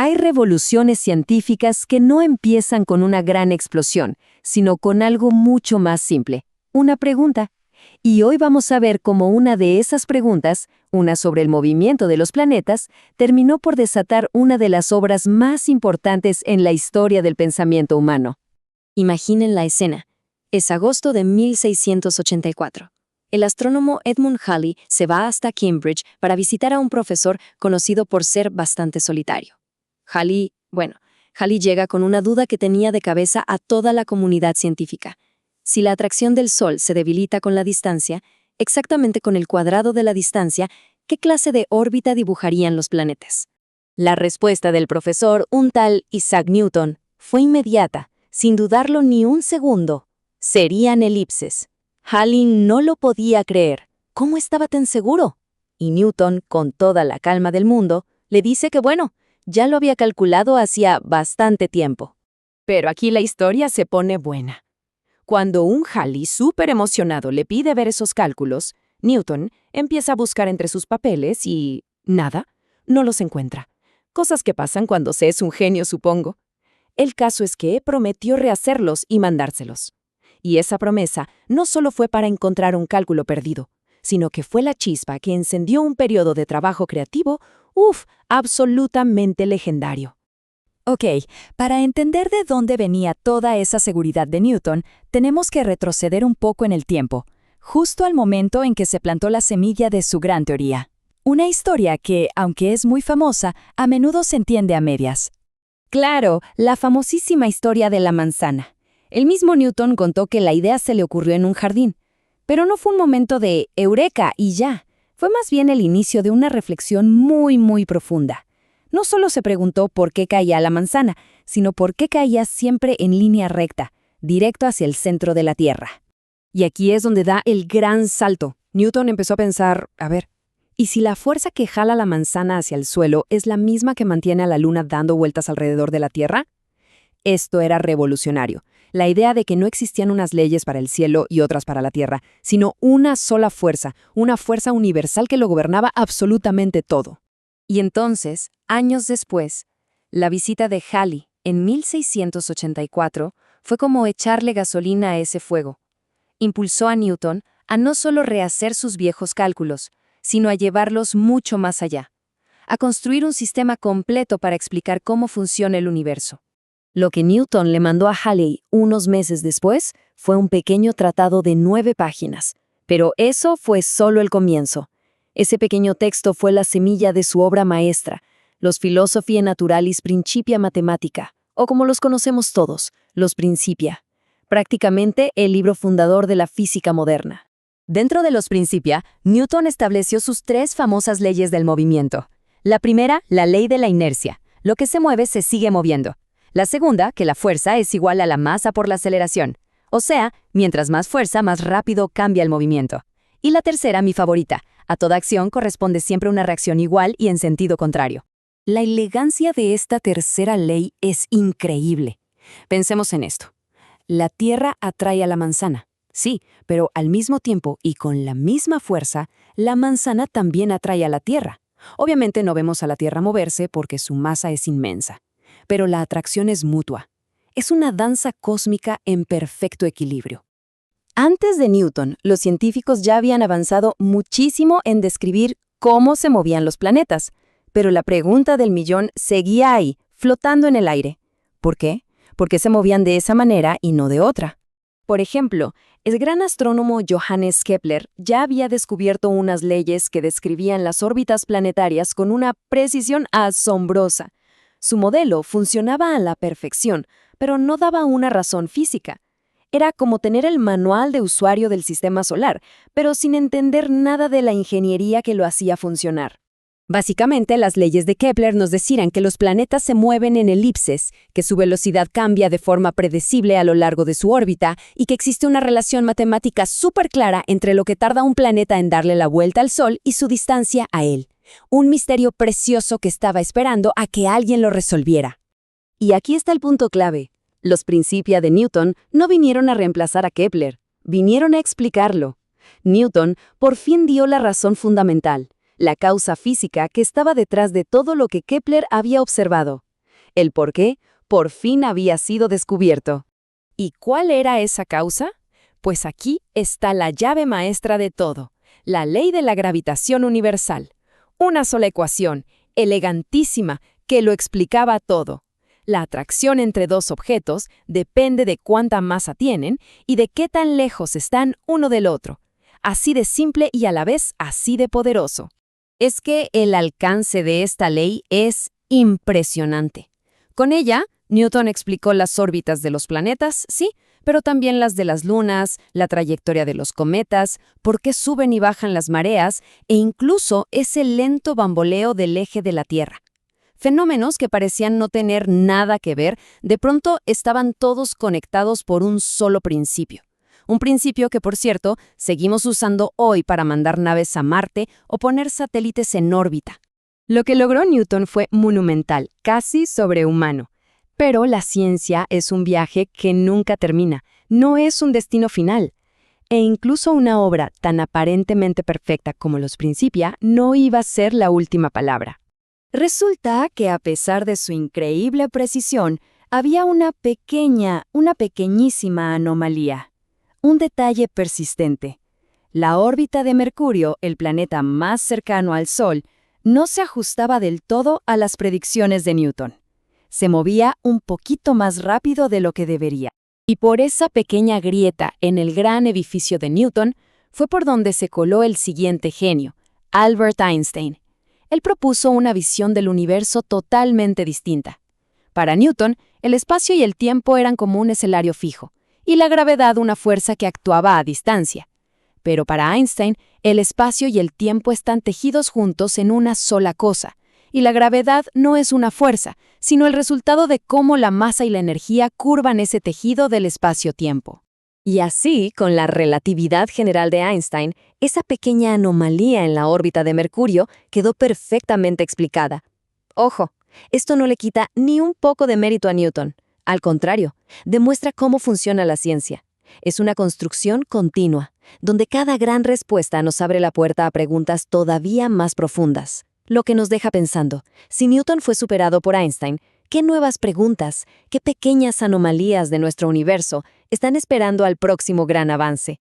Hay revoluciones científicas que no empiezan con una gran explosión, sino con algo mucho más simple, una pregunta. Y hoy vamos a ver cómo una de esas preguntas, una sobre el movimiento de los planetas, terminó por desatar una de las obras más importantes en la historia del pensamiento humano. Imaginen la escena. Es agosto de 1684. El astrónomo Edmund Halley se va hasta Cambridge para visitar a un profesor conocido por ser bastante solitario. Halley llega con una duda que tenía de cabeza a toda la comunidad científica. Si la atracción del Sol se debilita con la distancia, exactamente con el cuadrado de la distancia, ¿qué clase de órbita dibujarían los planetas? La respuesta del profesor, un tal Isaac Newton, fue inmediata, sin dudarlo ni un segundo. Serían elipses. Halley no lo podía creer. ¿Cómo estaba tan seguro? Y Newton, con toda la calma del mundo, le dice que ya lo había calculado hacía bastante tiempo. Pero aquí la historia se pone buena. Cuando un Halley súper emocionado le pide ver esos cálculos, Newton empieza a buscar entre sus papeles y nada, no los encuentra. Cosas que pasan cuando se es un genio, supongo. El caso es que prometió rehacerlos y mandárselos. Y esa promesa no solo fue para encontrar un cálculo perdido, sino que fue la chispa que encendió un periodo de trabajo creativo, absolutamente legendario. Ok, para entender de dónde venía toda esa seguridad de Newton, tenemos que retroceder un poco en el tiempo, justo al momento en que se plantó la semilla de su gran teoría. Una historia que, aunque es muy famosa, a menudo se entiende a medias. Claro, la famosísima historia de la manzana. El mismo Newton contó que la idea se le ocurrió en un jardín, pero no fue un momento de eureka y ya. Fue más bien el inicio de una reflexión muy profunda. No solo se preguntó por qué caía la manzana, sino por qué caía siempre en línea recta, directo hacia el centro de la Tierra. Y aquí es donde da el gran salto. Newton empezó a pensar, ¿y si la fuerza que jala la manzana hacia el suelo es la misma que mantiene a la Luna dando vueltas alrededor de la Tierra? Esto era revolucionario. La idea de que no existían unas leyes para el cielo y otras para la Tierra, sino una sola fuerza, una fuerza universal que lo gobernaba absolutamente todo. Y entonces, años después, la visita de Halley en 1684 fue como echarle gasolina a ese fuego. Impulsó a Newton a no solo rehacer sus viejos cálculos, sino a llevarlos mucho más allá, a construir un sistema completo para explicar cómo funciona el universo. Lo que Newton le mandó a Halley unos meses después fue un pequeño tratado de 9 páginas, pero eso fue solo el comienzo. Ese pequeño texto fue la semilla de su obra maestra, los Philosophiae Naturalis Principia Mathematica, o como los conocemos todos, los Principia, prácticamente el libro fundador de la física moderna. Dentro de los Principia, Newton estableció sus 3 famosas leyes del movimiento. La primera, la ley de la inercia. Lo que se mueve se sigue moviendo. La segunda, que la fuerza es igual a la masa por la aceleración. O sea, mientras más fuerza, más rápido cambia el movimiento. Y la tercera, mi favorita. A toda acción corresponde siempre una reacción igual y en sentido contrario. La elegancia de esta tercera ley es increíble. Pensemos en esto. La Tierra atrae a la manzana. Sí, pero al mismo tiempo y con la misma fuerza, la manzana también atrae a la Tierra. Obviamente no vemos a la Tierra moverse porque su masa es inmensa. Pero la atracción es mutua. Es una danza cósmica en perfecto equilibrio. Antes de Newton, los científicos ya habían avanzado muchísimo en describir cómo se movían los planetas, pero la pregunta del millón seguía ahí, flotando en el aire. ¿Por qué? ¿Por qué se movían de esa manera y no de otra? Por ejemplo, el gran astrónomo Johannes Kepler ya había descubierto unas leyes que describían las órbitas planetarias con una precisión asombrosa. Su modelo funcionaba a la perfección, pero no daba una razón física. Era como tener el manual de usuario del sistema solar, pero sin entender nada de la ingeniería que lo hacía funcionar. Básicamente, las leyes de Kepler nos decían que los planetas se mueven en elipses, que su velocidad cambia de forma predecible a lo largo de su órbita y que existe una relación matemática súper clara entre lo que tarda un planeta en darle la vuelta al Sol y su distancia a él. Un misterio precioso que estaba esperando a que alguien lo resolviera. Y aquí está el punto clave. Los Principia de Newton no vinieron a reemplazar a Kepler, vinieron a explicarlo. Newton por fin dio la razón fundamental, la causa física que estaba detrás de todo lo que Kepler había observado. El por qué por fin había sido descubierto. ¿Y cuál era esa causa? Pues aquí está la llave maestra de todo, la ley de la gravitación universal. Una sola ecuación, elegantísima, que lo explicaba todo. La atracción entre dos objetos depende de cuánta masa tienen y de qué tan lejos están uno del otro. Así de simple y a la vez así de poderoso. Es que el alcance de esta ley es impresionante. Con ella, Newton explicó las órbitas de los planetas, sí, pero también las de las lunas, la trayectoria de los cometas, por qué suben y bajan las mareas e incluso ese lento bamboleo del eje de la Tierra. Fenómenos que parecían no tener nada que ver, de pronto estaban todos conectados por un solo principio. Un principio que, por cierto, seguimos usando hoy para mandar naves a Marte o poner satélites en órbita. Lo que logró Newton fue monumental, casi sobrehumano. Pero la ciencia es un viaje que nunca termina, no es un destino final. E incluso una obra tan aparentemente perfecta como los Principia no iba a ser la última palabra. Resulta que a pesar de su increíble precisión, había una pequeñísima anomalía. Un detalle persistente. La órbita de Mercurio, el planeta más cercano al Sol, no se ajustaba del todo a las predicciones de Newton. Se movía un poquito más rápido de lo que debería. Y por esa pequeña grieta en el gran edificio de Newton fue por donde se coló el siguiente genio, Albert Einstein. Él propuso una visión del universo totalmente distinta. Para Newton, el espacio y el tiempo eran como un escenario fijo, y la gravedad una fuerza que actuaba a distancia. Pero para Einstein, el espacio y el tiempo están tejidos juntos en una sola cosa, y la gravedad no es una fuerza, sino el resultado de cómo la masa y la energía curvan ese tejido del espacio-tiempo. Y así, con la relatividad general de Einstein, esa pequeña anomalía en la órbita de Mercurio quedó perfectamente explicada. Ojo, esto no le quita ni un poco de mérito a Newton. Al contrario, demuestra cómo funciona la ciencia. Es una construcción continua, donde cada gran respuesta nos abre la puerta a preguntas todavía más profundas. Lo que nos deja pensando, si Newton fue superado por Einstein, ¿qué nuevas preguntas, qué pequeñas anomalías de nuestro universo están esperando al próximo gran avance?